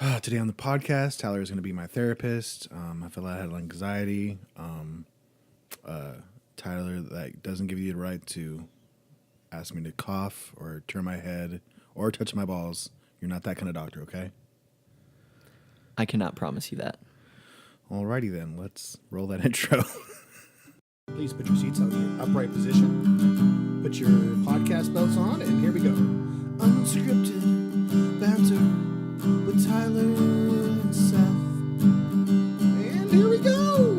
Today on the podcast, Tyler is going to be my therapist. I feel like I had anxiety. Tyler, that doesn't give you the right to ask me to cough or turn my head or touch my balls. You're not that kind of doctor, okay? I cannot promise you that. Alrighty then, let's roll that intro. Please put your seats on your upright position. Put your podcast belts on, and here we go. Unscripted banter with Tyler and Seth. And here we go.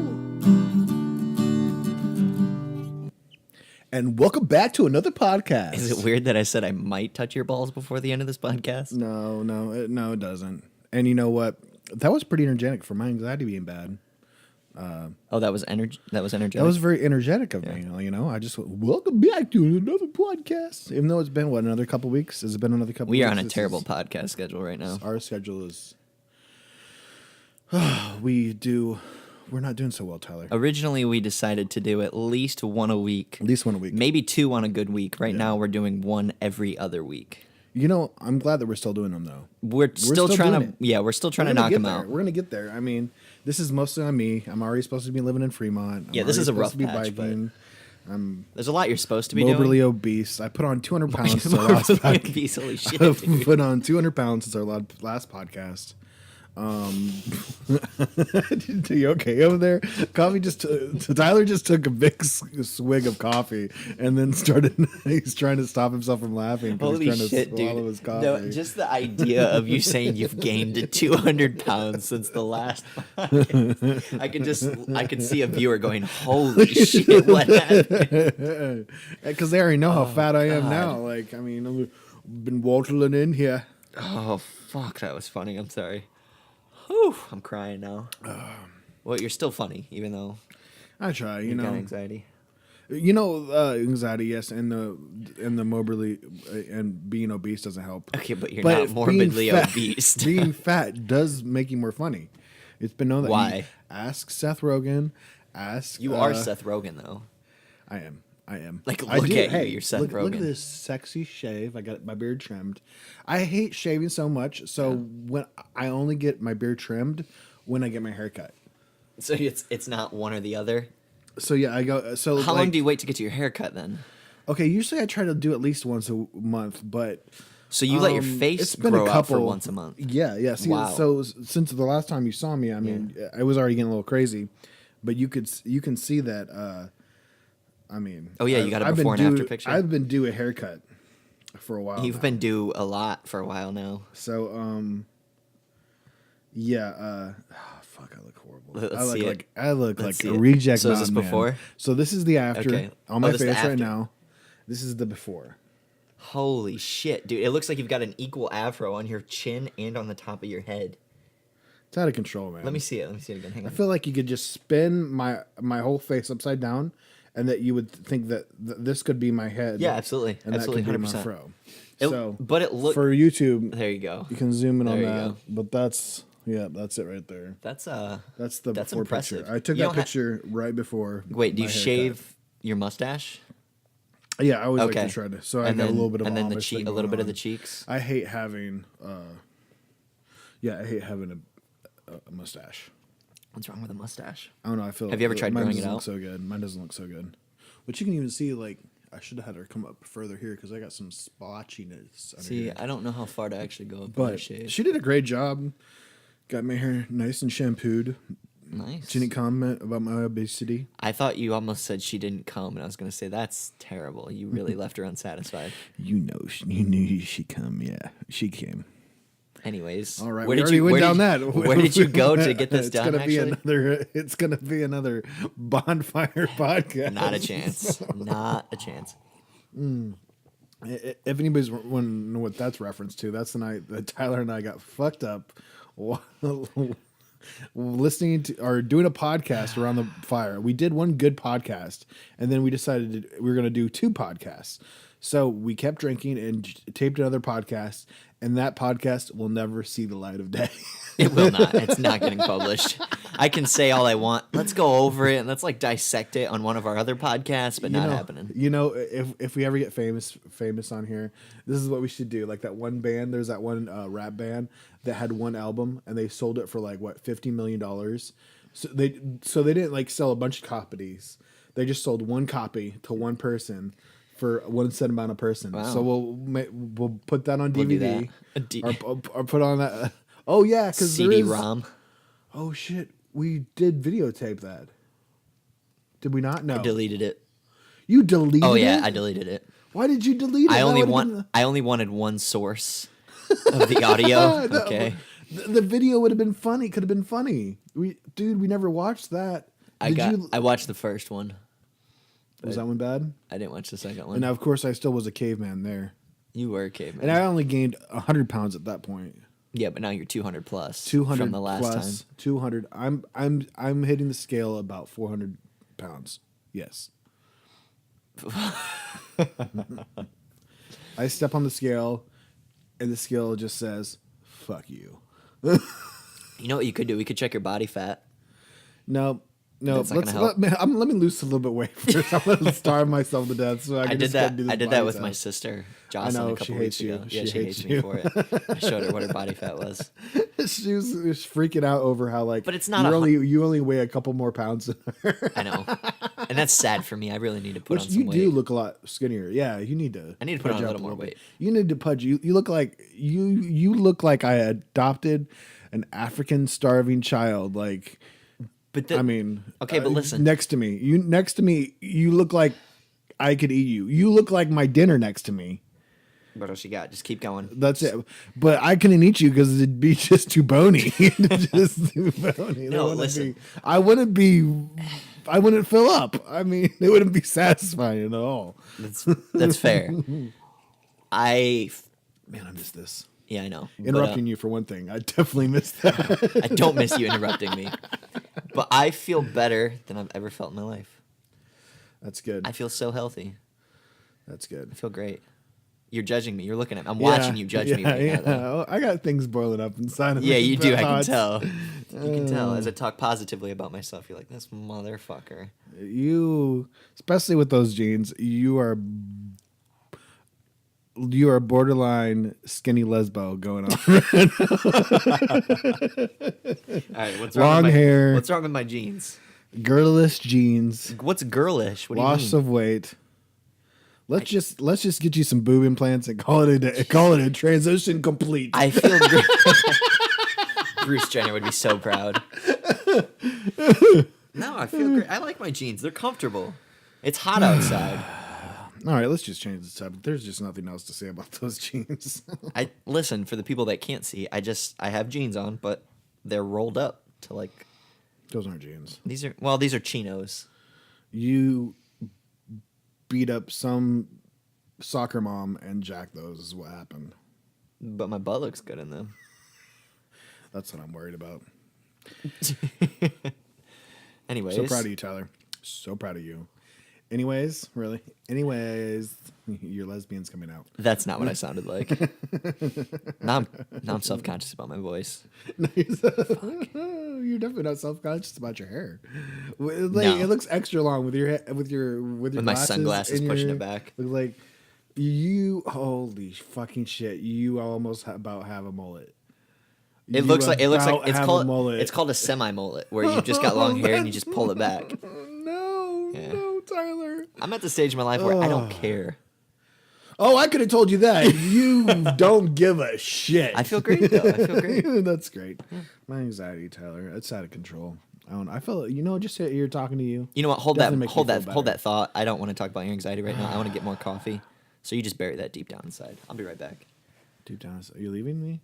And welcome back to another podcast. Is it weird that I said I might touch your balls before the end of this podcast? No, it doesn't. And you know what? That was pretty energetic for my anxiety being bad. That was energetic. That was very energetic of me. You know, I just welcome back to another podcast. Even though it's been another couple weeks. Has it been another couple? We weeks? are on a terrible podcast schedule right now. Our schedule is. We're not doing so well, Tyler. Originally, we decided to do at least one a week. At least one a week. Maybe two on a good week. Right now, we're doing one every other week. You know, I'm glad that we're still doing them, though. We're still trying to. Yeah, we're still trying to knock them out. We're gonna get there. I mean, this is mostly on me. I'm already supposed to be living in Fremont. This is a rough patch, but there's a lot you're supposed to be doing. Morbidly obese. I put on 200 pounds since our last podcast. Holy shit, I put on 200 pounds since our last podcast. You okay over there? Tyler just took a big swig of coffee and then he's trying to stop himself from laughing. Holy he's trying shit, to swallow dude. his coffee. No, just the idea of you saying you've gained 200 pounds since the last podcast. I could see a viewer going, holy shit, what happened? Because they already know how fat I am now. Like, I mean, I've been waddling in here. Oh, fuck, that was funny. I'm sorry. Whew, I'm crying now. Well, you're still funny, even though I try. You know, got anxiety. You know, anxiety, yes, and the morbidly and being obese doesn't help. Okay, but you're not morbidly obese. Being fat does make you more funny. It's been known that. Why? Ask Seth Rogen. You are Seth Rogen, though. I am. Like, look at you. You're Seth Rogen. Look at this sexy shave. I got my beard trimmed. I hate shaving so much, so when I only get my beard trimmed when I get my hair cut. So it's not one or the other? So yeah, I go. So how long do you wait to get to your haircut then? Okay, usually I try to do at least once a month, but so you let your face grow out for once a month. Yeah. See, wow. So since the last time you saw me, I mean, I was already getting a little crazy, but you can see that. I mean, oh yeah, you got a before and after picture. I've been due a haircut for a while. You've been due a lot for a while now. So fuck, I look horrible. I look like a reject. So is this before? Man. So this is the after. Okay. On my face right now. This is the before. Holy shit, dude! It looks like you've got an equal afro on your chin and on the top of your head. It's out of control, man. Let me see it. Again. Hang on. I feel like you could just spin my whole face upside down, and that you would think that this could be my head. Yeah, absolutely. And absolutely, that could 100%. be my fro. But it looks for YouTube. There you go. You can zoom in there on you that. Go. But that's it right there. That's the before impressive. picture. I took that picture right before. Wait, do you shave your mustache? Yeah, I always like to try to. So I got a little bit of and then a little bit of the cheeks. I hate having. I hate having a mustache. What's wrong with a mustache? I don't know. I feel. Have you ever tried growing it out? Look so good. Mine doesn't look so good. But you can even see, like, I should have had her come up further here because I got some splotchiness. See, I don't know how far to actually go up. But she did a great job. Got my hair nice and shampooed. Nice. She didn't comment about my obesity. I thought you almost said she didn't come, and I was going to say that's terrible. You really left her unsatisfied. You knew she'd come. Yeah, she came. Anyways, all right. Where did you go to get this done? It's gonna be another bonfire podcast. Not a chance. Not a chance. If anybody's want to know what that's reference to, that's the night that Tyler and I got fucked up listening to or doing a podcast around the fire. We did one good podcast, and then we decided we were going to do two podcasts. So we kept drinking and taped another podcast, and that podcast will never see the light of day. It will not. It's not getting published. I can say all I want. Let's go over it and let's like dissect it on one of our other podcasts, but not happening. You know, if we ever get famous on here, this is what we should do. Like that one band, there's that one rap band that had one album and they sold it for like what $50 million. So they didn't like sell a bunch of copies. They just sold one copy to one person for one set amount of person. Wow. So we'll put that on We'll do DVD that. or put on that. Oh yeah, because CD-ROM. Oh shit, we did videotape that. Did we not? No. I deleted it. You deleted it? Oh yeah, I deleted it. Why did you delete it? I only wanted one source of the audio. Okay. The video would have been funny. Could have been funny. We never watched that. I watched the first one. Was that one bad? I didn't watch the second one. And of course, I still was a caveman there. You were a caveman. And I only gained 100 pounds at that point. Yeah, but now you're 200 plus. 200 from the last plus, time. 200. I'm hitting the scale about 400 pounds. Yes. I step on the scale, and the scale just says, "Fuck you." You know what you could do? We could check your body fat. No. That's not gonna help. Let me lose a little bit weight first. I'm gonna starve myself to death. So I did that. Do this I did body that with test. my sister, Jocelyn, I know, a couple she weeks hates you. ago. Yeah, She she hates hates me you. for it. I showed her what her body fat was. She was freaking out over how like. But it's not you only weigh a couple more pounds than her. I know, and that's sad for me. I really need to put on some you weight. do look a lot skinnier. Yeah, you need to. I need to put on pudge a up little more bit. weight. You need to pudge. You look like you look like I adopted an African starving child. Like. But okay, but listen. Next to me, you look like I could eat you. You look like my dinner next to me. What else you got? Just keep going. That's it. But I couldn't eat you because it'd be just too bony. Just too bony. No, listen. I wouldn't fill up. I mean, it wouldn't be satisfying at all. That's fair. Man, I miss this. Yeah, I know. Interrupting you for one thing. I definitely missed that. I don't miss you interrupting me. But I feel better than I've ever felt in my life. That's good. I feel so healthy. That's good. I feel great. You're judging me. You're looking at me. I'm watching you judge me right now. Oh, I got things boiling up inside of me. Yeah, you do. I can Thoughts. tell. You can tell. As I talk positively about myself, you're like, this motherfucker. You, especially with those jeans, you are borderline skinny lesbo going on. All right, what's Long hair. What's wrong with my jeans? Girlish jeans. What's girlish? What do you mean? Loss of weight. Let's just get you some boob implants and call it a transition complete. I feel great. Bruce Jenner would be so proud. No, I feel great. I like my jeans. They're comfortable. It's hot outside. All right, let's just change the subject. There's just nothing else to say about those jeans. I listen, for the people that can't see, I have jeans on, but they're rolled up to like. Those aren't jeans. These are chinos. You beat up some soccer mom and jacked those is what happened. But my butt looks good in them. That's what I'm worried about. Anyways. So proud of you, Tyler. So proud of you. Anyways, really? Anyways, your lesbian's coming out. That's not what I sounded like. Now I'm self-conscious about my voice. You're definitely not self-conscious about your hair. Like, No. It looks extra long with your With my sunglasses pushing it back. Looks like you. Holy fucking shit! You almost about have a mullet. It looks like it's mullet. called a semi-mullet where you just got long hair and you just pull it back. No, Tyler. I'm at the stage of my life where I don't care. Oh, I could have told you that. You don't give a shit. I feel great though. I feel great. That's great. My anxiety, Tyler, it's out of control. I feel just you're talking to you. You know what? Hold Definitely makes me feel better. that thought. I don't want to talk about your anxiety right now. I want to get more coffee. So you just bury that deep down inside. I'll be right back. Deep down, are you leaving me?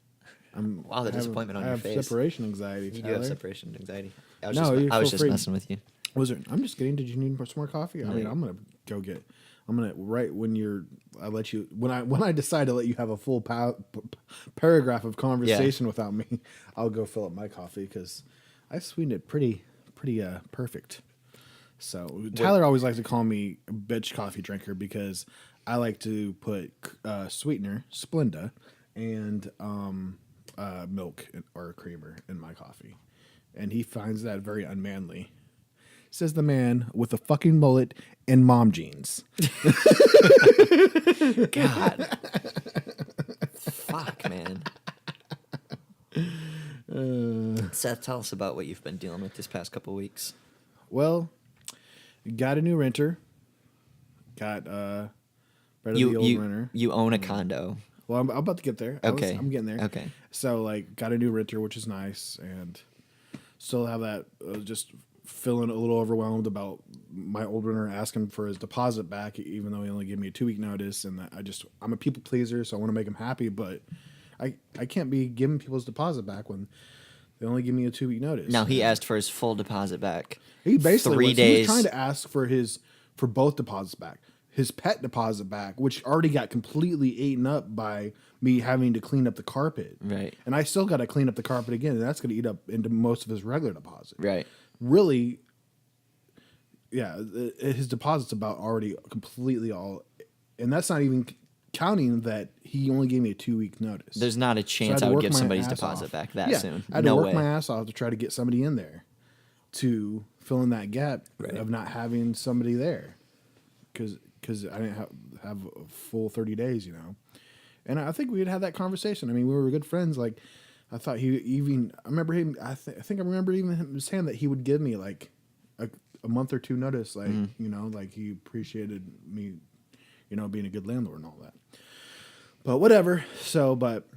Wow, the disappointment on your face. I have separation anxiety, You Tyler. do have separation anxiety. I was just messing with you. I'm just kidding. Did you need some more coffee? I mean, I'm gonna go get. I'm gonna right when I let you when I decide to let you have a full paragraph of conversation without me, I'll go fill up my coffee because I sweetened it pretty perfect. So Tyler always likes to call me a bitch coffee drinker because I like to put sweetener, Splenda, and milk or creamer in my coffee. and he finds that very unmanly. Says the man with a fucking mullet and mom jeans. God. Fuck, man. Seth, tell us about what you've been dealing with this past couple weeks. Well, got a new renter. Got rid of the old renter. You own a condo. Well, I'm about to get there. Okay. I'm getting there. Okay. So, like, got a new renter, which is nice, and still have that just feeling a little overwhelmed about my old renter asking for his deposit back, even though he only gave me a 2-week notice, and that I'm a people pleaser, so I want to make him happy, but I can't be giving people's deposit back when they only give me a 2-week notice. Now, he asked for his full deposit back. He basically 3 days. He was trying to ask for both deposits back. His pet deposit back, which already got completely eaten up by me having to clean up the carpet. Right. And I still got to clean up the carpet again, and that's going to eat up into most of his regular deposit. Right. Really, yeah, his deposit's about already completely all, and that's not even counting that he only gave me a 2-week notice. There's not a chance I would give somebody's deposit back that soon. I had to work my ass off to try to get somebody in there to fill in that gap of not having somebody there, because I didn't have a full 30 days, you know. And I think we had that conversation. I mean, we were good friends. Like, I thought I remember him. I think I remember even him saying that he would give me like a month or two notice, like you know, like he appreciated me, you know, being a good landlord and all that. But whatever. So, but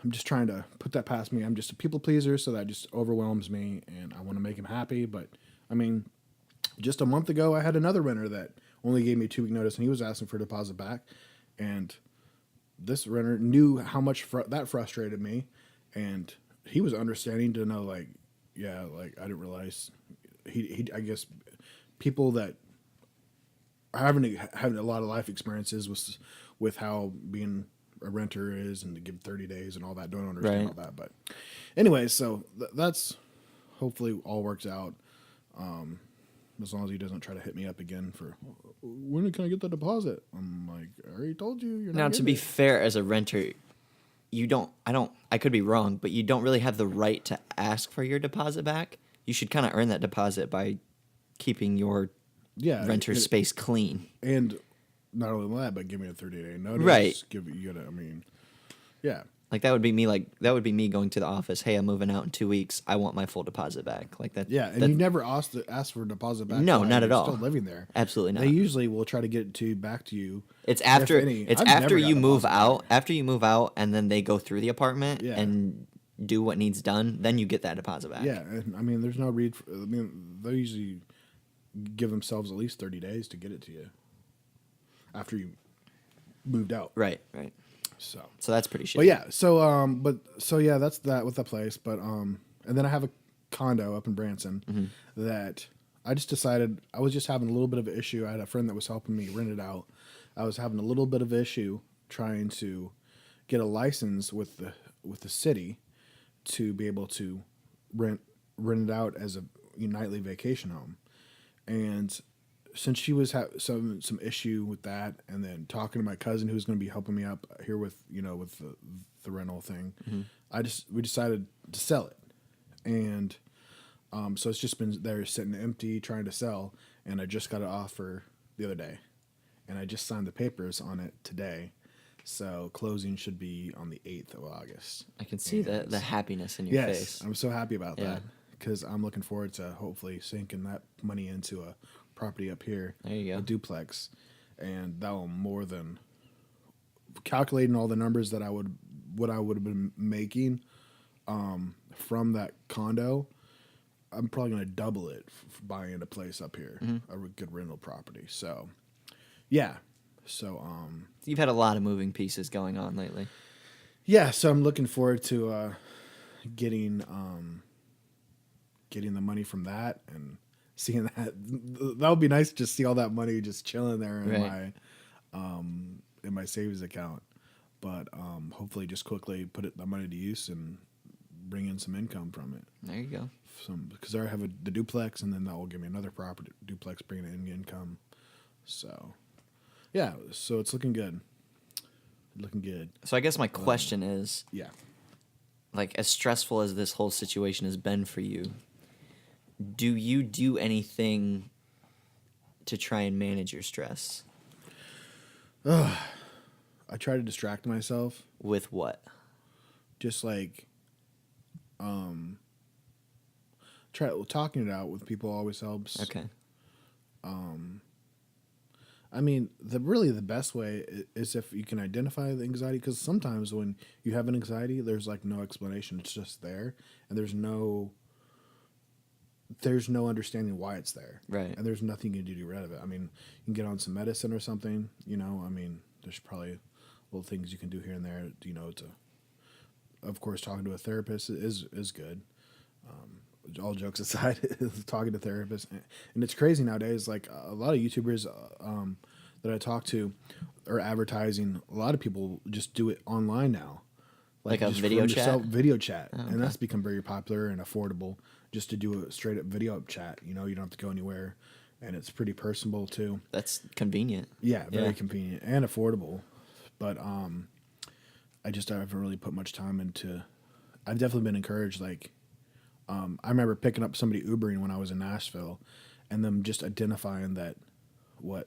I'm just trying to put that past me. I'm just a people pleaser, so that just overwhelms me, and I want to make him happy. But I mean, just a month ago, I had another renter that only gave me a 2-week notice, and he was asking for a deposit back, and this renter knew how much that frustrated me, and he was understanding to know, like, yeah, like, I didn't realize he I guess people that are having a lot of life experiences with how being a renter is, and to give 30 days and all that, don't understand all that. But anyway, so that's hopefully all works out. As long as he doesn't try to hit me up again for, when can I get the deposit? I'm like, I already told you. You're not now, to be fair, as a renter, I could be wrong, but you don't really have the right to ask for your deposit back. You should kind of earn that deposit by keeping your renter's space clean. And not only that, but give me a 30-day notice. Right. Yeah. Like that would be me going to the office. Hey, I'm moving out in 2 weeks. I want my full deposit back. Like that. Yeah, and you never asked for a deposit back. No, not at all. Still living there. Absolutely not. They usually will try to get it back to you. It's after you move out. After you move out, and then they go through the apartment and do what needs done. Then you get that deposit back. Yeah, and I mean, there's no they usually give themselves at least 30 days to get it to you after you moved out. Right. So that's pretty shitty. But yeah, that's that with the place. But and then I have a condo up in Branson that I just decided I was just having a little bit of an issue. I had a friend that was helping me rent it out. I was having a little bit of issue trying to get a license with the city to be able to rent it out as a nightly vacation home. And since she was some issue with that, and then talking to my cousin who's going to be helping me up here with the rental thing, we decided to sell it, and so it's just been there sitting empty trying to sell, and I just got an offer the other day, and I just signed the papers on it today, so closing should be on the 8th of August. I can see the happiness in your face. Yes, I'm so happy about that, because I'm looking forward to hopefully sinking that money into a property up here. There you go. A duplex, and that will more than calculating all the numbers that I would have been making from that condo. I'm probably going to double it for buying a place up here, a good rental property. So, yeah. So, you've had a lot of moving pieces going on lately. Yeah. So I'm looking forward to getting the money from that, and seeing that would be nice to just see all that money just chilling there in my savings account. But hopefully just quickly put the money to use and bring in some income from it. There you go. Because I have the duplex, and then that will give me another property duplex bringing in income. So yeah, so it's looking good. So I guess my question is, yeah, like, as stressful as this whole situation has been for you, Do you do anything to try and manage your stress? I try to distract myself. With what? Just like, talking it out with people always helps. Okay. I mean, the best way is if you can identify the anxiety, because sometimes when you have an anxiety, there's like no explanation. It's just there, and there's no understanding why it's there. Right. And there's nothing you can do to get rid of it. I mean, you can get on some medicine or something, I mean, there's probably little things you can do here and there, to, of course, talking to a therapist is good. All jokes aside, talking to therapists, and it's crazy nowadays. Like a lot of YouTubers that I talk to are advertising. A lot of people just do it online now, like a video chat. Video chat, Oh, okay. And that's become very popular and affordable. Just to do a straight up video chat, you don't have to go anywhere, and it's pretty personable too. That's convenient. Yeah, very convenient and affordable. But I haven't really put much time into. I've definitely been encouraged. Like, I remember picking up somebody Ubering when I was in Nashville, and them just identifying that my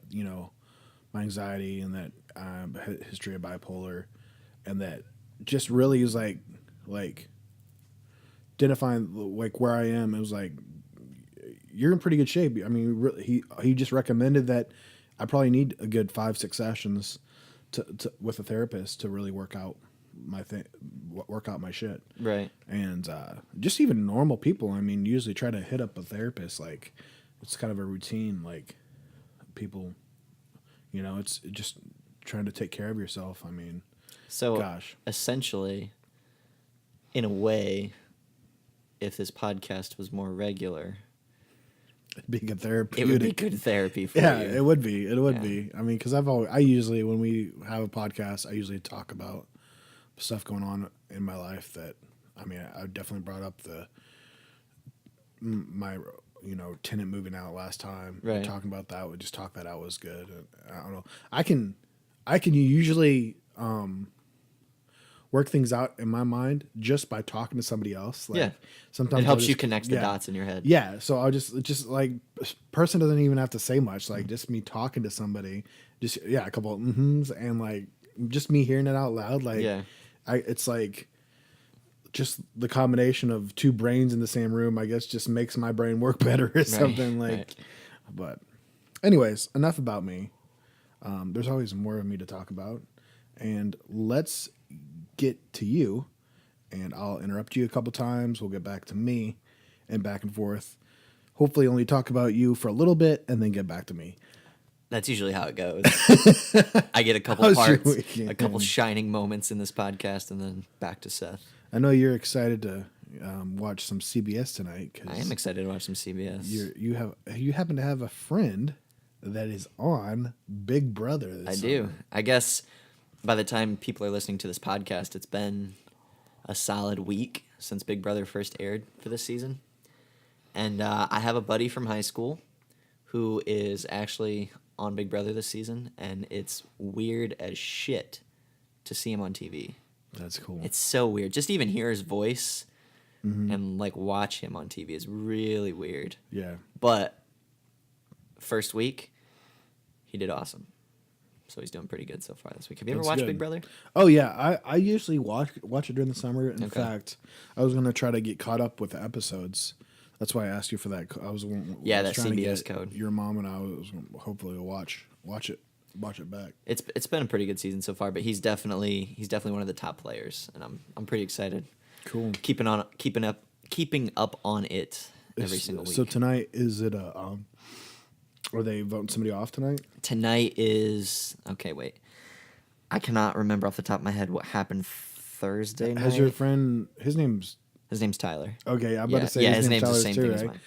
anxiety and that history of bipolar, and that just really is like identifying like where I am. It was like, you're in pretty good shape. I mean, he just recommended that I probably need a good 5-6 sessions to with a therapist to really work out my shit. Right. And just even normal people, I mean, usually try to hit up a therapist. Like, it's kind of a routine. Like, people, it's just trying to take care of yourself. I mean, so essentially, in a way, if this podcast was more regular, it'd be good therapy. It would be good therapy for you. Yeah, it would be. It would be. I mean, because I usually, when we have a podcast, I usually talk about stuff going on in my life that, I mean, I definitely brought up my tenant moving out last time. Right. Talking about that, just talk that out was good. I don't know. I can usually work things out in my mind just by talking to somebody else. Like, sometimes it helps you connect the dots in your head. Yeah. So I'll just like, person doesn't even have to say much. Like, just me talking to somebody, just, a couple of mm-hms, and like just me hearing it out loud. Like, it's like just the combination of two brains in the same room, I guess, just makes my brain work better or something. Like, but anyways, enough about me. There's always more of me to talk about, and let's get to you, and I'll interrupt you a couple times. We'll get back to me and back and forth. Hopefully only talk about you for a little bit and then get back to me. That's usually how it goes. I get a couple parts, a couple shining moments in this podcast, and then back to Seth. I know you're excited to watch some CBS tonight. I am excited to watch some CBS. You happen to have a friend that is on Big Brother this summer. do. I guess by the time people are listening to this podcast, it's been a solid week since Big Brother first aired for this season. And I have a buddy from high school who is actually on Big Brother this season, and it's weird as shit to see him on TV. That's cool. It's so weird. Just even hear his voice and like watch him on TV is really weird. Yeah. But first week, he did awesome. So he's doing pretty good so far this week. Have you ever watched Big Brother? Oh yeah, I usually watch it during the summer. In fact, I was gonna try to get caught up with the episodes. That's why I asked you for that. I was that trying CBS to get code. Your mom and I was hopefully watch it back. It's been a pretty good season so far, but he's definitely one of the top players, and I'm pretty excited. Cool. Keeping up on it every single week. So tonight, is it are they voting somebody off tonight? Tonight is wait. I cannot remember off the top of my head what happened Thursday night. Has your friend His name's Tyler. Okay, I'm about to say his name's the Tyler same too, thing right? as mine.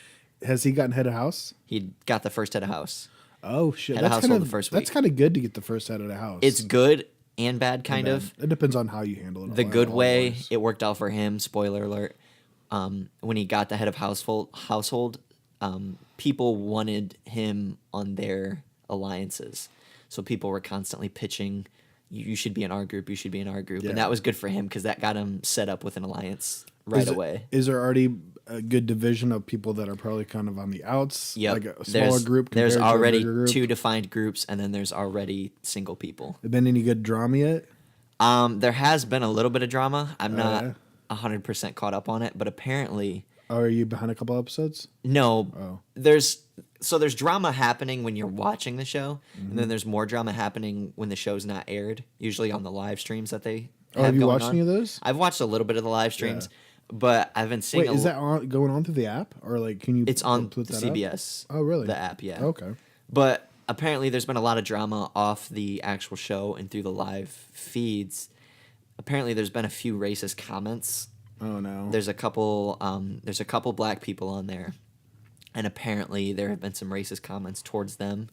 Has he gotten head of house? He got the first head of house. Oh shit! Head of household the first week. That's kind of good to get the first head of the house. It's good and bad, kind of. It depends on how you handle it. The good way, it worked out for him. Spoiler alert. When he got the head of household, people wanted him on their alliances. So people were constantly pitching, you should be in our group, you should be in our group. Yeah. And that was good for him because that got him set up with an alliance right away. Is there already a good division of people that are probably kind of on the outs. Yep. Like a smaller group. There's already group. 2 defined groups, and then there's already single people. Have been any good drama yet? There has been a little bit of drama. I'm not 100% caught up on it, but apparently. Oh, are you behind a couple episodes? No. Oh. There's drama happening when you're watching the show, and then there's more drama happening when the show's not aired, usually on the live streams that they have you watched any of those? I've watched a little bit of the live streams, but I've been seeing. Wait, is that going on through the app, or like can you? It's on put that CBS. Up? Oh, really? The app, yeah. Okay. But apparently, there's been a lot of drama off the actual show and through the live feeds. Apparently, there's been a few racist comments. Oh no. There's a couple. There's a couple black people on there, and apparently there have been some racist comments towards them.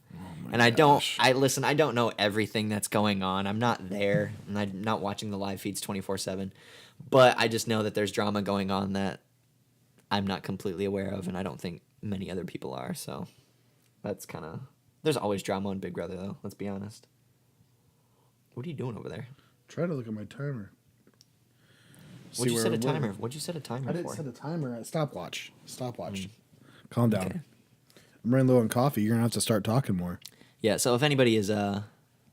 And I don't know everything that's going on. I'm not there, and I'm not watching the live feeds 24/7. But I just know that there's drama going on that I'm not completely aware of, and I don't think many other people are. So that's kind of. There's always drama on Big Brother, though. Let's be honest. What are you doing over there? Try to look at my timer. What'd you set a timer? What'd you set a timer for? I didn't set a timer. Stopwatch. Calm down. Okay. I'm running low on coffee. You're gonna have to start talking more. Yeah. So if anybody is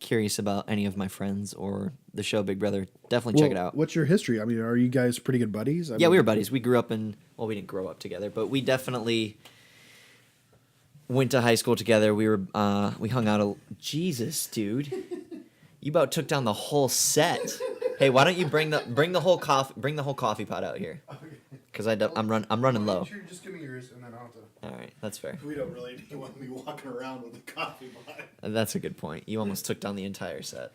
curious about any of my friends or the show Big Brother, definitely check it out. What's your history? I mean, are you guys pretty good buddies? We were buddies. We grew up we didn't grow up together, but we definitely went to high school together. We hung out. Jesus, dude, you about took down the whole set. Hey, why don't you bring the whole coffee pot out here? Because I'm running low. Sure, just give me yours, and then I'll have to. All right, that's fair. We don't really want me walking around with a coffee pot. That's a good point. You almost took down the entire set.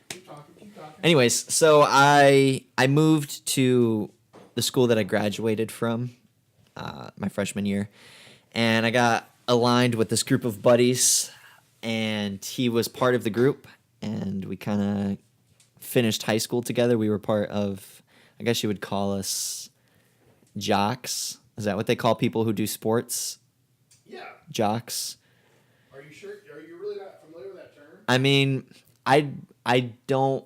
Keep talking. Anyways, so I moved to the school that I graduated from my freshman year, and I got aligned with this group of buddies, and he was part of the group, and we kind of finished high school together. We were part of, I guess you would call us jocks. Is that what they call people who do sports? Yeah. Jocks. Are you sure? Are you really not familiar with that term? I mean, I don't,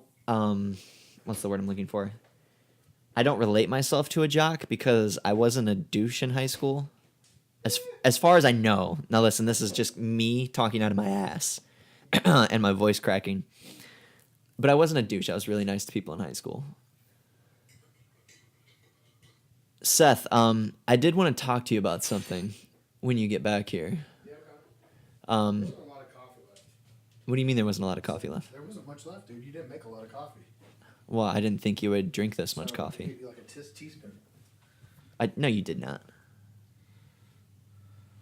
what's the word I'm looking for? I don't relate myself to a jock because I wasn't a douche in high school. As far as I know. Now listen, this is just me talking out of my ass and my voice cracking. But I wasn't a douche. I was really nice to people in high school. Seth, I did want to talk to you about something when you get back here. Yeah, okay. There wasn't a lot of coffee left. What do you mean there wasn't a lot of coffee left? There wasn't much left, dude. You didn't make a lot of coffee. Well, I didn't think you would drink this much coffee. I gave you like a teaspoon. No, you did not.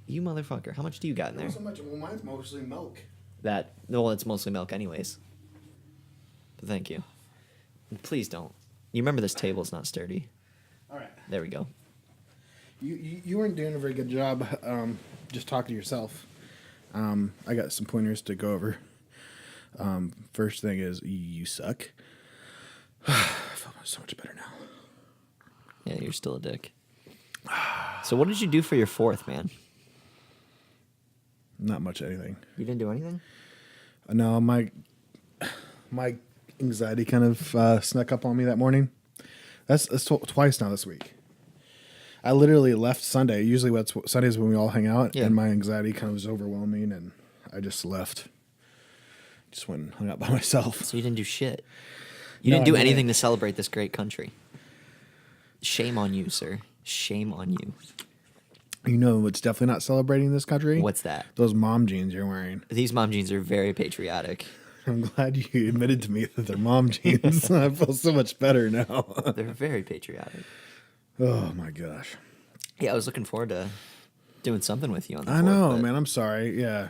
You motherfucker. How much do you got in there? Not so much. Well, mine's mostly milk. It's mostly milk anyways. But thank you. Please don't. You remember this table's not sturdy. All right. There we go. You weren't doing a very good job just talking to yourself. I got some pointers to go over. First thing is you suck. I feel so much better now. Yeah, you're still a dick. So what did you do for your 4th, man? Not much anything. You didn't do anything? No, my anxiety kind of snuck up on me that morning. That's twice now this week. I literally left Sunday. Usually Sundays when we all hang out, and my anxiety kind of was overwhelming, and I just left. Just went and hung out by myself. So you didn't do shit? You didn't do anything to celebrate this great country. Shame on you, sir. Shame on you. You know what's definitely not celebrating this country? What's that? Those mom jeans you're wearing. These mom jeans are very patriotic. I'm glad you admitted to me that they're mom jeans. I feel so much better now. They're very patriotic. Oh, my gosh. Yeah, I was looking forward to doing something with you on the 4th. I know, man. I'm sorry. Yeah.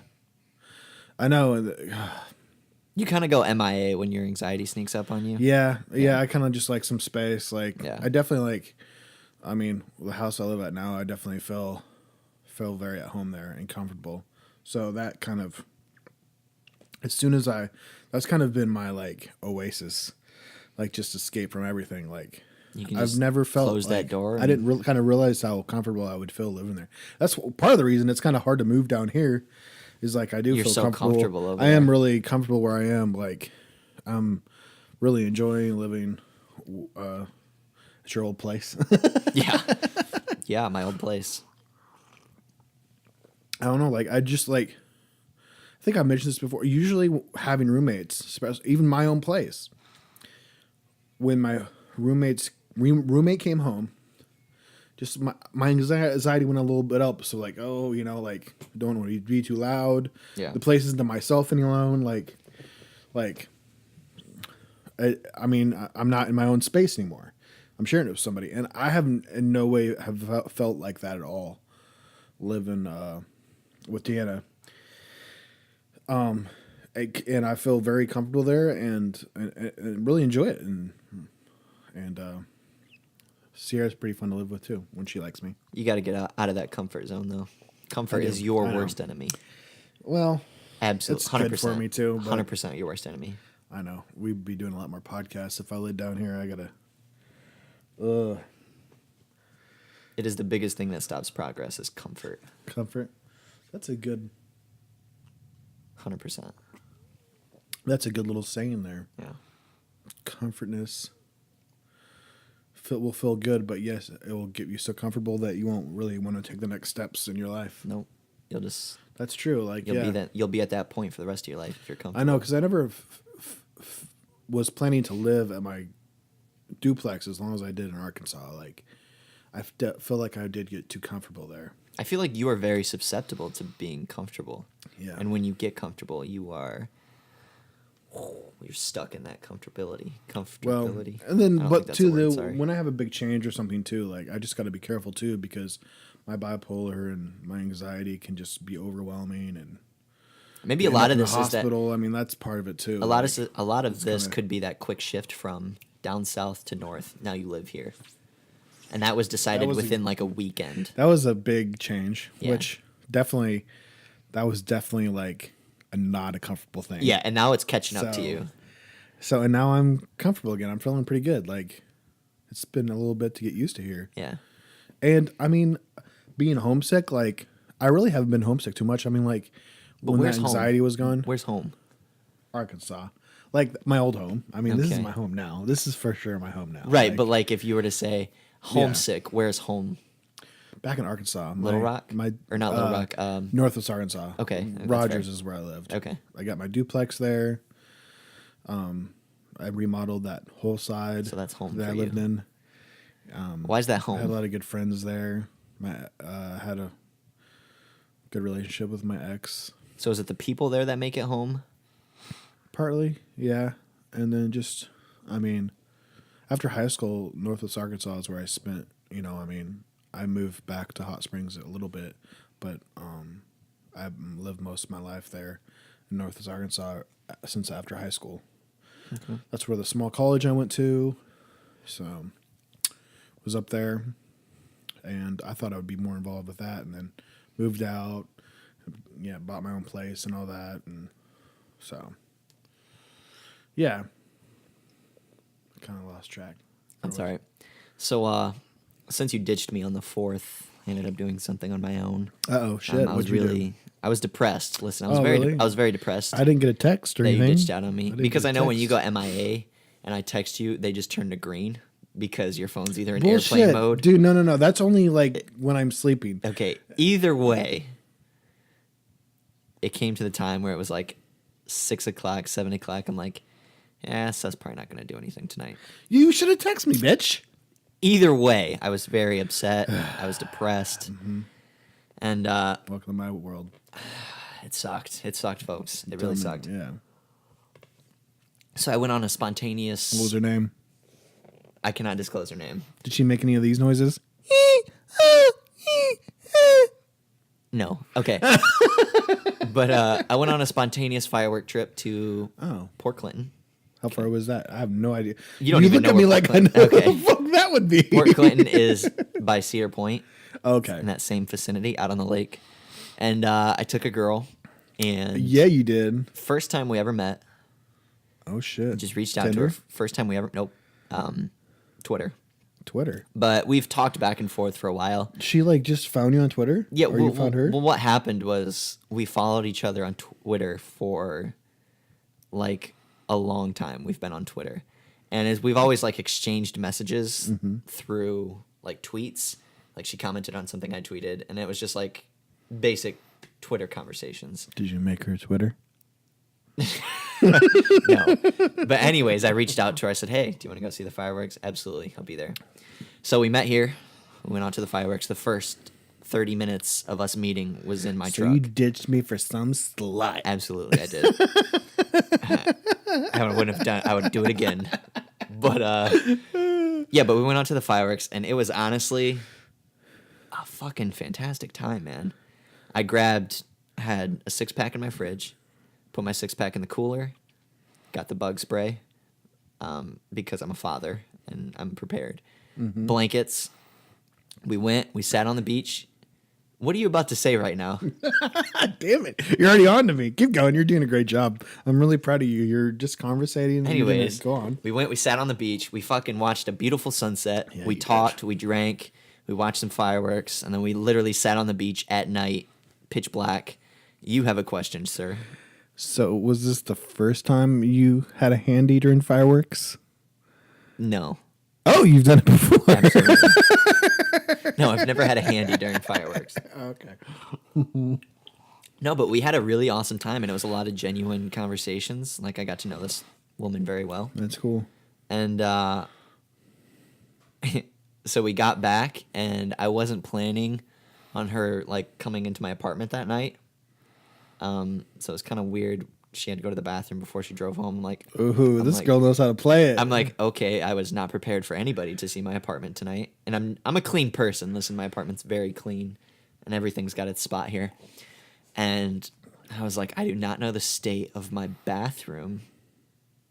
I know. You kind of go MIA when your anxiety sneaks up on you. Yeah. I kind of just like some space. I definitely the house I live at now, I definitely feel very at home there and comfortable. So that kind of, as soon as that's kind of been my oasis, just escape from everything. I've never felt close that door. I didn't kind of realize how comfortable I would feel living there. That's part of the reason it's kind of hard to move down here. Is I do You're feel so comfortable over there. I am really comfortable where I am. I'm really enjoying living It's your old place. Yeah. Yeah, my old place. I don't know. Like, I think I mentioned this before. Usually having roommates, especially even my own place, when my roommate came home, just my anxiety went a little bit up. So like, oh, like, don't want to be too loud. Yeah. The place isn't to myself any alone. I mean, I'm not in my own space anymore. I'm sharing it with somebody, and I haven't in no way have felt like that at all. Living with Deanna, and I feel very comfortable there, and really enjoy it, and Sierra's pretty fun to live with too when she likes me. You got to get out of that comfort zone, though. Comfort is your worst enemy. Well, absolutely, 100%. Good for me too. 100% your worst enemy. I know. We'd be doing a lot more podcasts if I lived down here. I gotta. It is the biggest thing that stops progress is comfort. Comfort. That's a good. 100%. That's a good little saying there. Yeah. Comfortness. Will feel good, but yes, it will get you so comfortable that you won't really want to take the next steps in your life. Nope. You'll just. That's true. Like you'll be at that point for the rest of your life if you're comfortable. I know, because I never was planning to live at my duplex as long as I did in Arkansas. Like, I feel like I did get too comfortable there. I feel like you are very susceptible to being comfortable. Yeah. And when you get comfortable, you're stuck in that comfortability. Well, and then, but too, when I have a big change or something too, like, I just got to be careful too, because my bipolar and my anxiety can just be overwhelming, and maybe a lot of this hospital. I mean, that's part of it too. A lot of this could be that quick shift from down south to north. Now you live here, and that was decided within like a weekend. That was a big change, yeah. which was definitely like not a comfortable thing. Yeah, and now it's catching up to you. So, and now I'm comfortable again. I'm feeling pretty good. Like, it's been a little bit to get used to here. Yeah. And I mean, being homesick, like, I really haven't been homesick too much. I mean, like, when that anxiety was gone. Where's home? Arkansas. Like, my old home. I mean, This is my home now. This is for sure my home now. Right, but like, if you were to say homesick, where's home? Back in Arkansas. Little Rock? Or not Little Rock. Northwest Arkansas. Okay. Rogers is where I lived. Okay. I got my duplex there. I remodeled that whole side. So that's home that for I lived in. Why is that home? I had a lot of good friends there. Had a good relationship with my ex. So is it the people there that make it home? Partly, yeah. And then just, I mean, after high school, Northwest Arkansas is where I spent, I moved back to Hot Springs a little bit, but I've lived most of my life there in Northwest Arkansas since after high school. Okay. That's where the small college I went to, so was up there, and I thought I would be more involved with that, and then moved out, bought my own place and all that, and so, yeah, kind of lost track. That's all right. So, since you ditched me on the 4th, I ended up doing something on my own. Uh-oh, shit. I was depressed. Listen, I was very depressed. I didn't get a text or anything. You ditched out on me. Because I know when you go MIA and I text you, they just turn to green because your phone's either in airplane mode. Dude, no. That's only like when I'm sleeping. Okay. Either way, it came to the time where it was like 6 o'clock, 7 o'clock. I'm like, Seth's probably not going to do anything tonight. You should have texted me, bitch. Either way, I was very upset. I was depressed. Mm-hmm. And welcome to my world. It sucked. It sucked, folks. It really sucked. Yeah. So I went on a spontaneous... What was her name? I cannot disclose her name. Did she make any of these noises? No. Okay. But I went on a spontaneous firework trip to Port Clinton. How far was that? I have no idea. You don't even look know at me like I know what the fuck that would be. Port Clinton is by Cedar Point. Okay. In that same vicinity, out on the lake. And I took a girl, and... Yeah, you did. First time we ever met. Oh, shit. Just reached out to her. First time we ever... Nope. Twitter. But we've talked back and forth for a while. She, like, just found you on Twitter? Yeah. Or you found her? Well, what happened was we followed each other on Twitter for, like, a long time. We've been on Twitter. And as we've always like exchanged messages through like tweets. Like she commented on something I tweeted, and it was just like basic Twitter conversations. Did you make her Twitter? No. But anyways, I reached out to her. I said, hey, do you want to go see the fireworks? Absolutely. I'll be there. So we met here. We went out to the fireworks. The first 30 minutes of us meeting was in my truck. So you ditched me for some slut. Absolutely, I did. I wouldn't have done. I would do it again. But yeah, but we went out to the fireworks, and it was honestly a fucking fantastic time, man. I had a 6-pack in my fridge, put my 6-pack in the cooler, got the bug spray, because I'm a father and I'm prepared. Mm-hmm. Blankets. We sat on the beach. What are you about to say right now? Damn it. You're already on to me. Keep going. You're doing a great job. I'm really proud of you. You're just conversating. Anyways, go on. We sat on the beach. We fucking watched a beautiful sunset. Yeah, we talked. We drank. We watched some fireworks. And then we literally sat on the beach at night, pitch black. You have a question, sir. So was this the first time you had a handy during fireworks? No. Oh, you've done it before. Absolutely. No, I've never had a handy during fireworks. Okay. No, but we had a really awesome time, and it was a lot of genuine conversations. Like, I got to know this woman very well. That's cool. And so we got back, and I wasn't planning on her, like, coming into my apartment that night. So it was kind of weird. She had to go to the bathroom before she drove home. This girl knows how to play it. I'm like, okay, I was not prepared for anybody to see my apartment tonight. And I'm a clean person. Listen, my apartment's very clean, and everything's got its spot here. And I was like, I do not know the state of my bathroom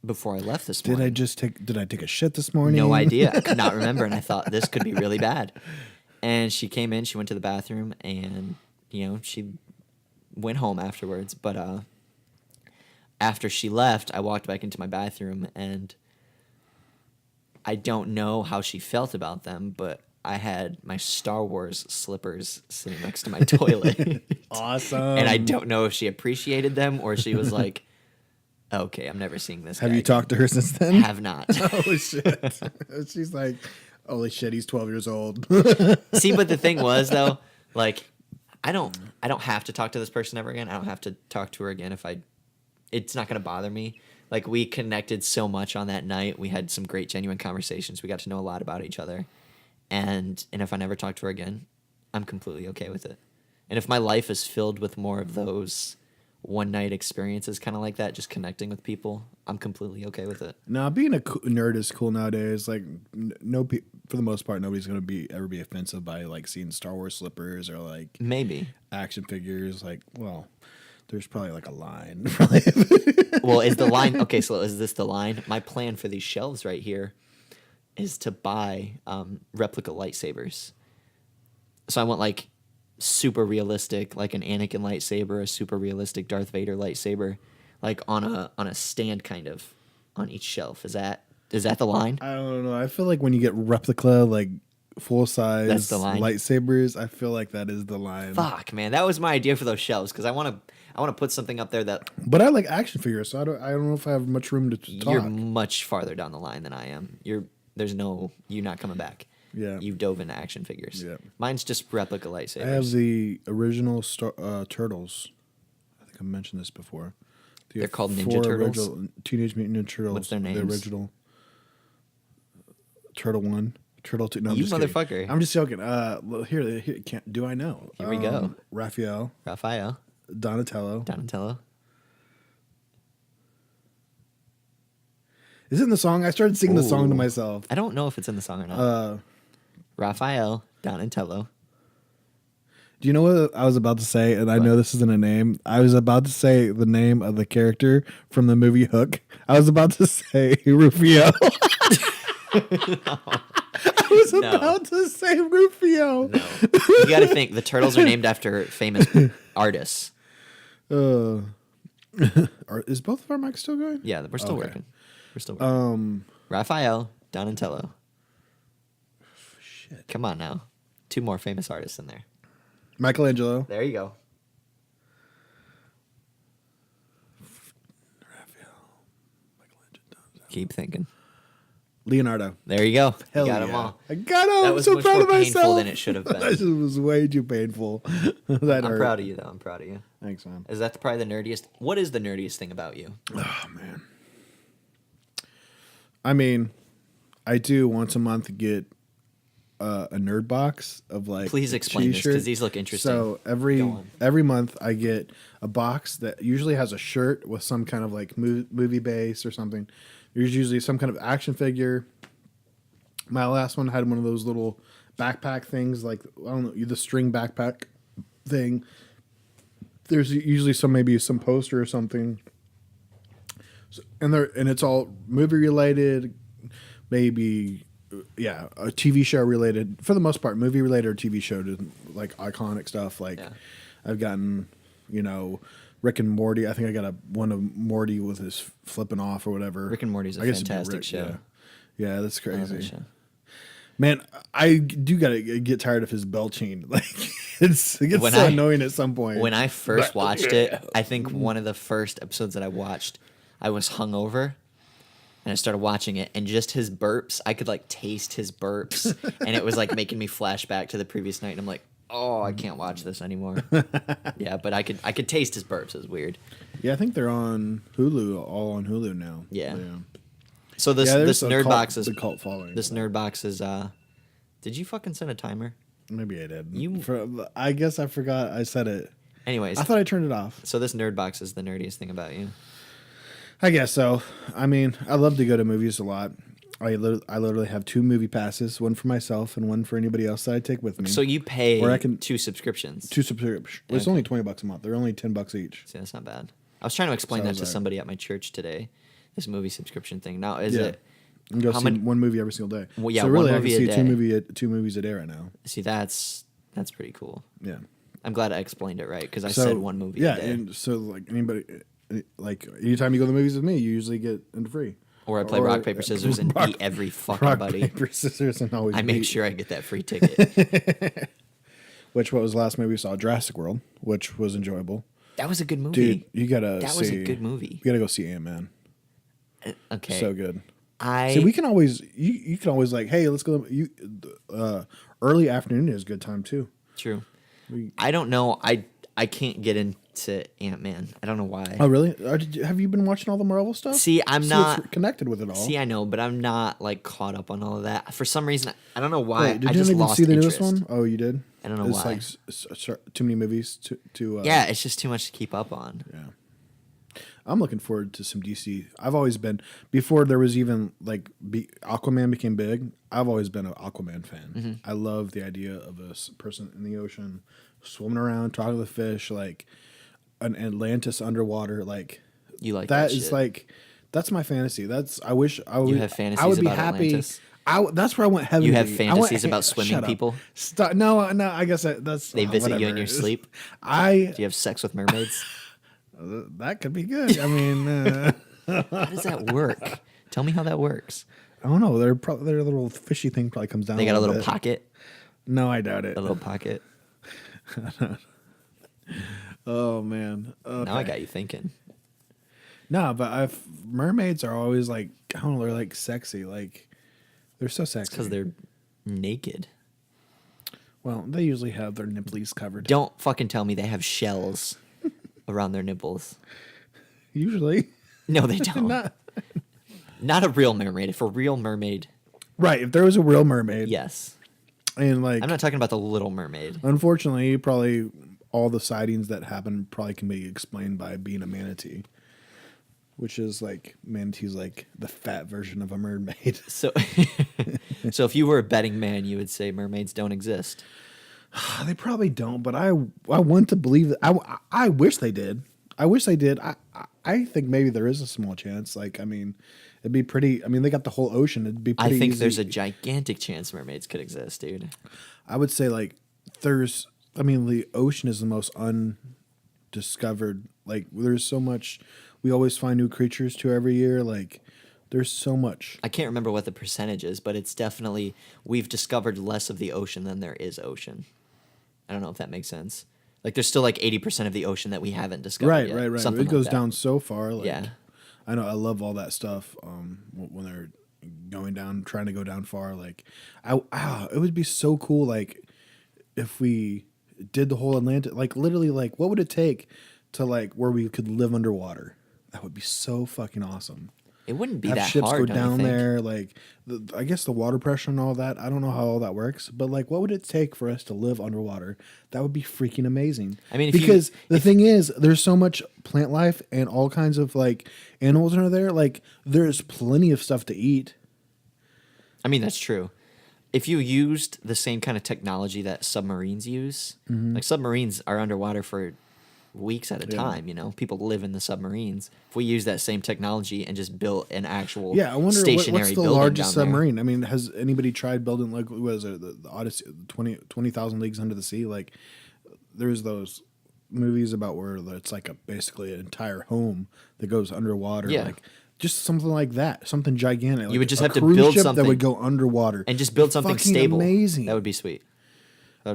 before I left this morning. Did I take a shit this morning? No idea. I could not remember, and I thought this could be really bad. And she came in, she went to the bathroom, and, she went home afterwards. But after she left, I walked back into my bathroom, and I don't know how she felt about them, but I had my Star Wars slippers sitting next to my toilet. Awesome. And I don't know if she appreciated them or she was like, okay, I'm never seeing this guy Have you again. talked to her since then? Have not. Oh, shit. She's like, holy shit, he's 12 years old. See, but the thing was, though, like, I don't have to talk to this person ever again. I don't have to talk to her again it's not going to bother me. Like, we connected so much on that night. We had some great, genuine conversations. We got to know a lot about each other. And if I never talk to her again, I'm completely okay with it. And if my life is filled with more of those one-night experiences kind of like that, just connecting with people, I'm completely okay with it. Now, being a nerd is cool nowadays. Like, for the most part, nobody's going to ever be offensive by, like, seeing Star Wars slippers or, like... Maybe. Action figures. Like, well... There's probably like a line. Well, is the line... Okay, so is this the line? My plan for these shelves right here is to buy replica lightsabers. So I want like super realistic, like an Anakin lightsaber, a super realistic Darth Vader lightsaber, like on a stand kind of on each shelf. Is that the line? I don't know. I feel like when you get replica, like full size lightsabers, I feel like that is the line. Fuck, man, that was my idea for those shelves because I want to put something up there that. But I like action figures, so I don't know if I have much room to talk. You're much farther down the line than I am. You're not coming back. Yeah, you dove into action figures. Yeah, mine's just replica lightsabers. I have the original Turtles. I think I mentioned this before. They're called Ninja Turtles. Teenage Mutant Ninja Turtles. What's their names? The original. Turtle 1, Turtle 2. No, I'm you just motherfucker. Kidding. I'm just joking. Here do I know? Here we go. Raphael. Donatello. Is it in the song? I started singing the song to myself. I don't know if it's in the song or not. Raphael, Donatello. Do you know what I was about to say? And I know this isn't a name. I was about to say the name of the character from the movie Hook. I was about to say Rufio. I was about to say Rufio. No. You got to think the turtles are named after famous artists. Is both of our mics still going? Yeah, we're still working. We're still working. Raphael, Donatello. Shit. Come on now. 2 more famous artists in there. Michelangelo. There you go. Raphael. Michelangelo. Keep thinking. Leonardo. There you go. Hell you got yeah. them all. I got him. That was I'm so much proud more of myself. painful than it should have been. That was way too painful. That I'm hurt. proud of you, though. I'm proud of you. Thanks, man. Is that probably the nerdiest? What is the nerdiest thing about you? Oh, man. I mean, I do once a month get a nerd box of like. Please explain this because these look interesting. So every month I get a box that usually has a shirt with some kind of like movie base or something. There's usually some kind of action figure. My last one had one of those little backpack things, like I don't know, the string backpack thing. There's usually maybe some poster or something. So, and it's all movie related, maybe a TV show related for the most part, movie related or TV show, like iconic stuff. Like I've gotten, Rick and Morty. I think I got one of Morty with his flipping off or whatever. Rick and Morty's a fantastic show. Yeah, that's crazy. Man, I do gotta get tired of his belching. Like it gets so annoying at some point. When I first watched it, I think one of the first episodes that I watched, I was hungover, and I started watching it, and just his burps, I could like taste his burps, and it was like making me flash back to the previous night, and I'm like, oh, I can't watch this anymore. Yeah, but I could taste his burps. It was weird. Yeah, I think they're on Hulu, all on Hulu now. Yeah. So this nerd box is a cult following. This nerd box is. Did you fucking set a timer? Maybe I did. I guess I forgot I said it. Anyways, I thought I turned it off. So this nerd box is the nerdiest thing about you. I guess so. I mean, I love to go to movies a lot. I literally have 2 movie passes, one for myself and one for anybody else that I take with me. So you pay or 2 subscriptions. 2 subscriptions. It's only $20 a month. They're only $10 each. See, that's not bad. I was trying to explain that to somebody at my church today. This movie subscription thing. Now, is it? You can go see one movie every single day. Well, yeah, so really, one movie I can see a day. 2 movies a day right now. See, that's pretty cool. Yeah. I'm glad I explained it right because I said one movie a day. Yeah, and so like anybody, like anytime you go to the movies with me, you usually get in free. Or I play rock, paper, scissors and beat every fucking buddy. Rock, paper, scissors, and always I make sure I get that free ticket. What was the last movie we saw? Jurassic World, which was enjoyable. That was a good movie. Dude, you gotta That was a good movie. You gotta go see Ant-Man. Okay. So good. We can always, you can always like, hey, let's go. Early afternoon is a good time too. True. I don't know. I can't get into Ant-Man. I don't know why. Oh, really? Have you been watching all the Marvel stuff? See, I'm not it's connected with it all. See, I know, but I'm not like caught up on all of that. For some reason, I don't know why. Wait, did I you just even lost see the interest. newest one? Oh, you did? I don't know why. It's like too many movies to yeah, it's just too much to keep up on. Yeah. I'm looking forward to some DC. I've always been, before there was even like Aquaman became big, I've always been an Aquaman fan. Mm-hmm. I love the idea of a person in the ocean swimming around, talking to the fish, like an Atlantis underwater. Like, you like that that is shit. like, that's my fantasy. I wish I would. You have fantasies I would be about happy. Atlantis? That's where I went heavily. You have fantasies about swimming shut up. people? Stop. No, I guess that's. They visit you in whatever. your sleep? Do you have sex with mermaids? That could be good. I mean, how does that work? Tell me how that works. I don't know. Their little fishy thing probably comes down. They got a little bit. pocket. No, I doubt it. A little pocket. Oh man. Okay. Now I got you thinking. No, but mermaids are always like, I don't know. They're like sexy. Like they're so sexy because they're naked. Well, they usually have their nipplies covered. Don't fucking tell me they have shells around their nipples. Usually. No, they don't. Not a real mermaid. If a real mermaid. Right. If there was a real mermaid. Yes. And like. I'm not talking about the Little Mermaid. Unfortunately, probably all the sightings that happen probably can be explained by being a manatee. Which is like, manatee's like the fat version of a mermaid. So if you were a betting man, you would say mermaids don't exist. They probably don't, but I want to believe that. I wish they did. I wish they did. I think maybe there is a small chance. Like, I mean, it'd be pretty. I mean, they got the whole ocean. It'd be pretty I think easy. there's a gigantic chance mermaids could exist, dude. I would say like there's. I mean, the ocean is the most undiscovered. Like, there's so much. We always find new creatures too every year. Like, there's so much. I can't remember what the percentage is, but it's definitely we've discovered less of the ocean than there is ocean. I don't know if that makes sense. Like, there's still like 80% of the ocean that we haven't discovered yet. Right. Something It goes like that. down so far. Like, Yeah. I know. I love all that stuff. When they're going down, trying to go down far. Like, it would be so cool. Like, if we did the whole Atlantic, like literally, like what would it take to like where we could live underwater? That would be so fucking awesome. It wouldn't be Have that ships hard, go don't you down think? there, like I guess the water pressure and all that. I don't know how all that works, but like, what would it take for us to live underwater? That would be freaking amazing. I mean, because the thing is, there's so much plant life and all kinds of like animals are there. Like, there's plenty of stuff to eat. I mean, that's true. If you used the same kind of technology that submarines use, like submarines are underwater for weeks at a time, you know? People live in the submarines. If we use that same technology and just built an actual I wonder stationary what's the building largest down submarine? I mean, has anybody tried building like what is it, the Odyssey, 20,000 Leagues Under the Sea? Like, there's those movies about where it's like basically an entire home that goes underwater. Yeah. Like, just something like that, something gigantic. Like You would just a have to cruise build ship something that would go underwater and just build something Fucking stable. Amazing. That would be sweet.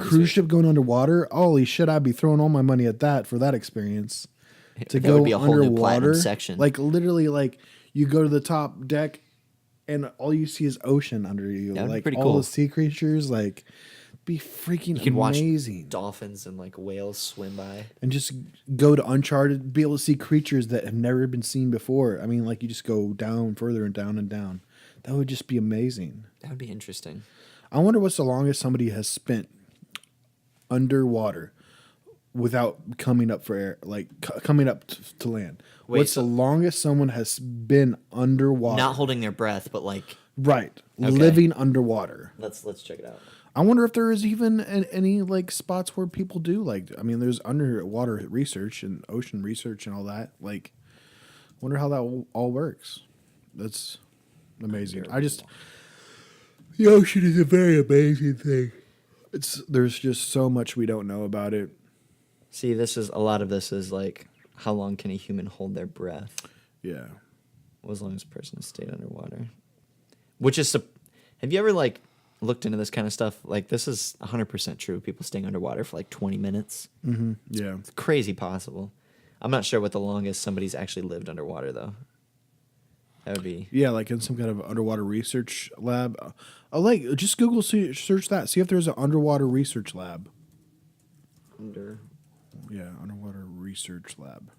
Cruise ship going underwater. Holy shit! I'd be throwing all my money at that for that experience. To That go would be a whole new platinum underwater section. like literally, like you go to the top deck, and all you see is ocean under you. That would be Like pretty all cool. the sea creatures, like be freaking You can watch amazing. dolphins and like whales swim by. And just go to uncharted, be able to see creatures that have never been seen before. I mean, like you just go down further and down and down. That would just be amazing. That would be interesting. I wonder what's the longest somebody has spent underwater without coming up for air, like coming up to land. Wait, What's the longest someone has been underwater? Not holding their breath, but like Right, Okay. living underwater. let's check it out. I wonder if there is even any like spots where people do like. I mean, there's underwater research and ocean research and all that. Like, wonder how that all works. That's amazing. The ocean is a very amazing thing. There's just so much we don't know about it. See, a lot of this is like, how long can a human hold their breath? Yeah. As long as a person has stayed underwater. Which is, have you ever like looked into this kind of stuff? Like, this is 100% true. People staying underwater for like 20 minutes. Mm-hmm. Yeah. It's crazy possible. I'm not sure what the longest somebody's actually lived underwater though. That would be. Yeah, like in some kind of underwater research lab. Like just Google search that. See if there's an underwater research lab. Underwater research lab.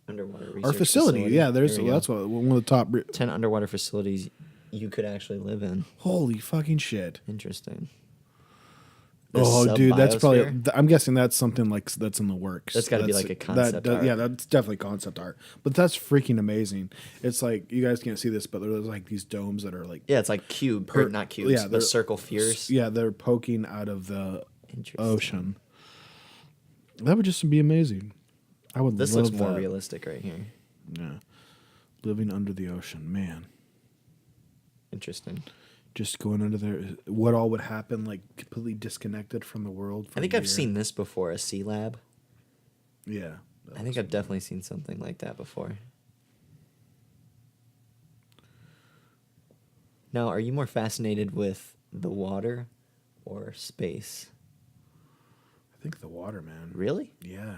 Underwater research Or facility. Yeah, that's one of the top. 10 underwater facilities you could actually live in. Holy fucking shit! Interesting. Dude, that's probably. Sub-biosphere? I'm guessing that's something like that's in the works. That's gotta be like a concept art. Yeah, that's definitely concept art. But that's freaking amazing. It's like you guys can't see this, but there's like these domes that are like. Yeah, it's like not cubes. Yeah, the circle spheres. Yeah, they're poking out of the Interesting. ocean. That would just be amazing. I would. This love looks more that. realistic right here. Yeah, living under the ocean, man. Interesting. Just going under there, what all would happen? Like completely disconnected from the world. I think I've seen this before, a sea lab. Yeah, I think I've definitely seen something like that before. Now, are you more fascinated with the water or space? I think the water, man. Really? Yeah.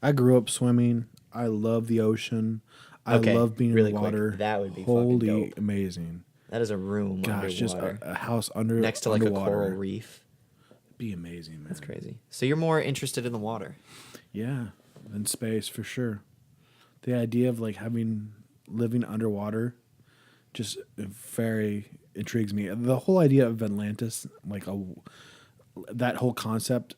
I grew up swimming. I love the ocean. I Okay, love being really in the quick. water. That would be fucking Holy dope. amazing. That is a room Gosh, underwater. just a house next to like underwater. a coral reef. Be amazing, man. That's crazy. So you're more interested in the water. Yeah, in space for sure. The idea of like living underwater just very intrigues me. The whole idea of Atlantis, like that whole concept,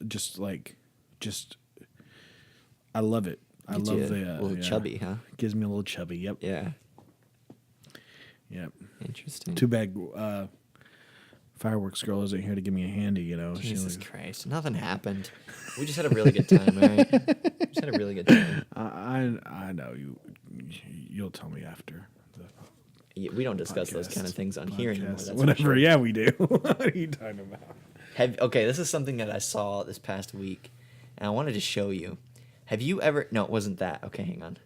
I love it. I Gets love you the a little chubby, huh? Gives me a little chubby. Yep. Yeah. Yep. Interesting. Too bad Fireworks Girl isn't here to give me a handy, you know. Jesus Christ. Nothing happened. We just had a really good time, all right? We just had a really good time. I know you'll tell me after the We don't discuss those kind of things on here anymore. That's Whatever, for sure. yeah, we do. What are you talking about? Okay, this is something that I saw this past week, and I wanted to show you. Have you ever... No, it wasn't that. Okay, hang on.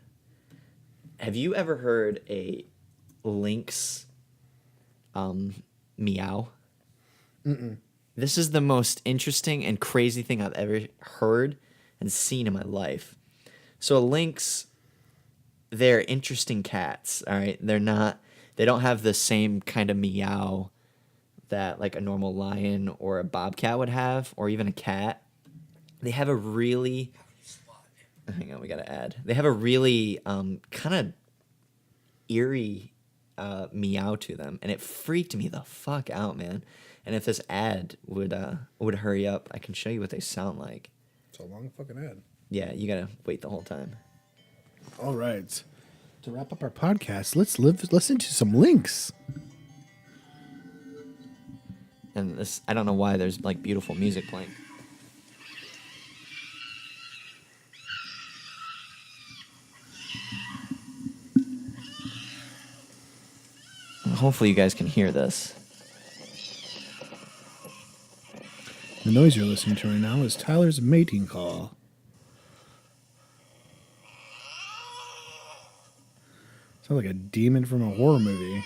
Have you ever heard a lynx meow? Mm-mm. This is the most interesting and crazy thing I've ever heard and seen in my life. So a lynx they're interesting cats. All right, they don't have the same kind of meow that like a normal lion or a bobcat would have, or even a cat. They have a really, hang on, we gotta add. They have a really kind of eerie meow to them, and it freaked me the fuck out, man. And if this ad would hurry up, I can show you what they sound like. It's a long fucking ad. Yeah, you gotta wait the whole time. All right. To wrap up our podcast, let's listen to some links. And this, I don't know why there's like beautiful music playing. Hopefully you guys can hear this. The noise you're listening to right now is Tyler's mating call. Sounds like a demon from a horror movie.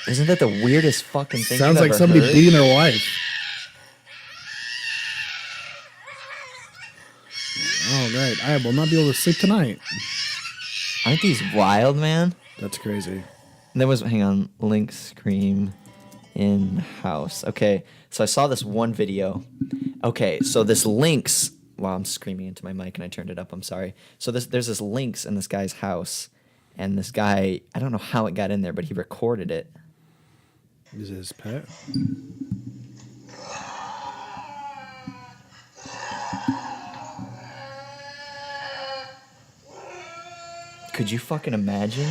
Isn't that the weirdest fucking thing Sounds you've like ever somebody heard? beating their wife. All right. I will not be able to sleep tonight. Aren't these wild, man? That's crazy. There was, hang on, Link Scream in house. Okay, so I saw this one video. Okay, so this Lynx, wow, I'm screaming into my mic and I turned it up, I'm sorry. So there's this Lynx in this guy's house, and this guy, I don't know how it got in there, but he recorded it. Is it his pet? Could you fucking imagine?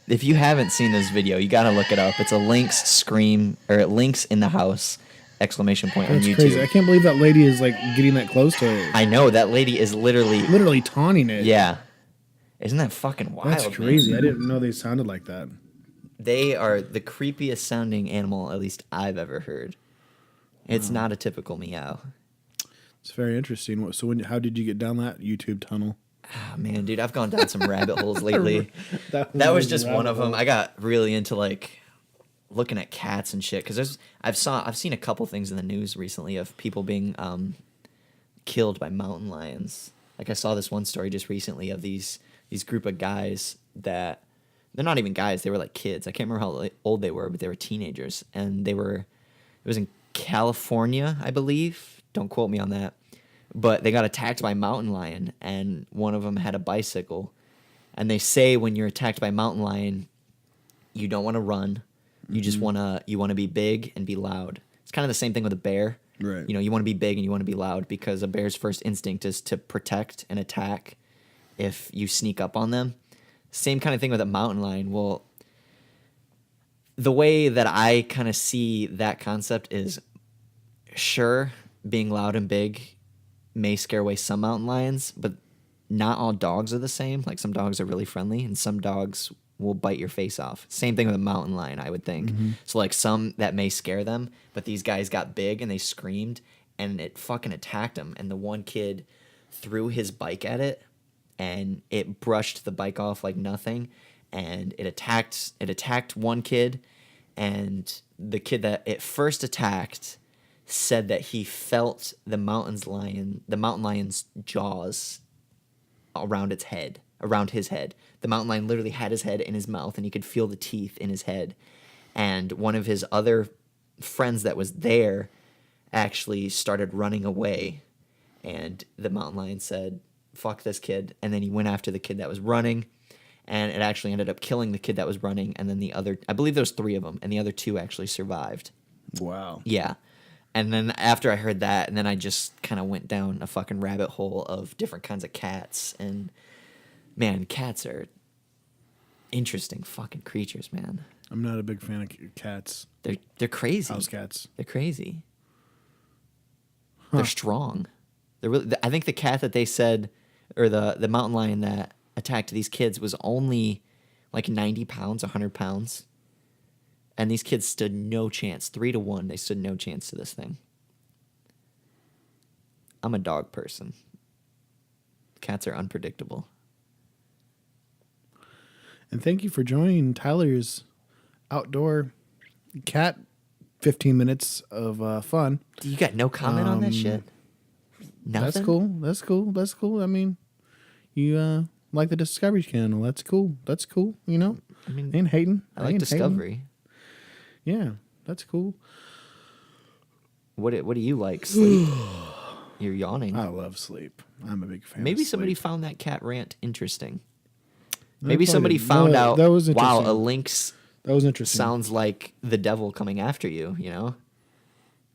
If you haven't seen this video, you gotta look it up. It's a Lynx scream, or Lynx in the house, exclamation point on That's YouTube. crazy. I can't believe that lady is like getting that close to her. I know, that lady is Literally taunting it. Yeah. Isn't that fucking wild? That's crazy. Man? I didn't know they sounded like that. They are the creepiest sounding animal, at least I've ever heard. It's not a typical meow. It's very interesting. So how did you get down that YouTube tunnel? Oh, man, dude, I've gone down some rabbit holes lately. That was just one of them. I got really into like looking at cats and shit because I've seen a couple things in the news recently of people being killed by mountain lions. Like I saw this one story just recently of these group of guys that they're not even guys, they were like kids. I can't remember how old they were, but they were teenagers, and it was in California, I believe. Don't quote me on that. But they got attacked by a mountain lion, and one of them had a bicycle. And they say when you're attacked by a mountain lion, you don't want to run. You just want to be big and be loud. It's kind of the same thing with a bear. Right. You know, you want to be big and you want to be loud because a bear's first instinct is to protect and attack if you sneak up on them. Same kind of thing with a mountain lion. Well, the way that I kind of see that concept is, sure, being loud and big may scare away some mountain lions, but not all dogs are the same. Like some dogs are really friendly and some dogs will bite your face off. Same thing with a mountain lion, I would think. So like some that may scare them, but these guys got big and they screamed and it fucking attacked them. And the one kid threw his bike at it and it brushed the bike off like nothing. And it attacked one kid, and the kid that it first attacked said that he felt the mountain lion's jaws around his head. The mountain lion literally had his head in his mouth, and he could feel the teeth in his head. And one of his other friends that was there actually started running away, and the mountain lion said, "Fuck this kid," and then he went after the kid that was running, and it actually ended up killing the kid that was running, and then the other, I believe there was 3 of them, and the other 2 actually survived. Wow. Yeah. And then after I heard that, and then I just kind of went down a fucking rabbit hole of different kinds of cats. And, man, cats are interesting fucking creatures, man. I'm not a big fan of cats. They're crazy. House cats. They're crazy. They're strong. They're really, I think the cat that they said, or the mountain lion that attacked these kids was only like 90 pounds, 100 pounds. And these kids stood no chance. 3-1, they stood no chance to this thing. I'm a dog person. Cats are unpredictable. And thank you for joining Tyler's outdoor cat 15 minutes of fun. You got no comment on that shit? Nothing? That's cool. I mean, you like the Discovery Channel. That's cool. You know? I mean, ain't hating. I like Discovery. Hating. Yeah, that's cool. What do you like? Sleep? You're yawning. I love sleep. I'm a big fan. Maybe of somebody sleep. found that cat rant interesting. I Maybe somebody found out. That was wow, interesting. a lynx. That was interesting. Sounds like the devil coming after you. You know.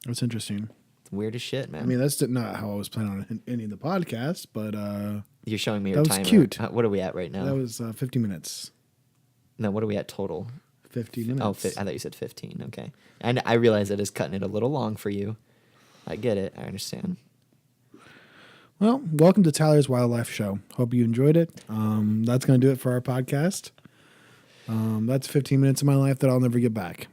That's interesting. It's weird as shit, man. I mean, that's not how I was planning on ending the podcast, but you're showing me your that timer. was cute. What are we at right now? That was 50 minutes. No, what are we at total? 50 minutes. Oh, I thought you said 15. Okay. And I realize that is cutting it a little long for you. I get it. I understand. Well, welcome to Tyler's Wildlife Show. Hope you enjoyed it. That's going to do it for our podcast. That's 15 minutes of my life that I'll never get back.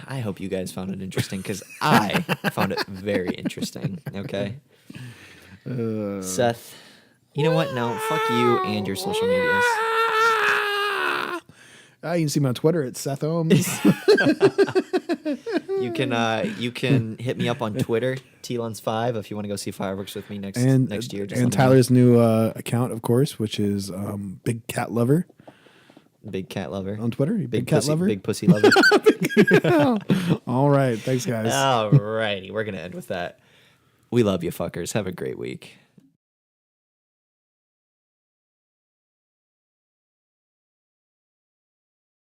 I hope you guys found it interesting because I found it very interesting. Okay. Seth, you know what? No, fuck you and your social medias. You can see me on Twitter at Seth Ohms. You can hit me up on Twitter, TLuns5, if you want to go see fireworks with me next year. And Tyler's new account, of course, which is Big Cat Lover. Big cat lover on Twitter. Big cat pussy, lover. Big pussy lover. All right, thanks, guys. All righty, we're gonna end with that. We love you, fuckers. Have a great week.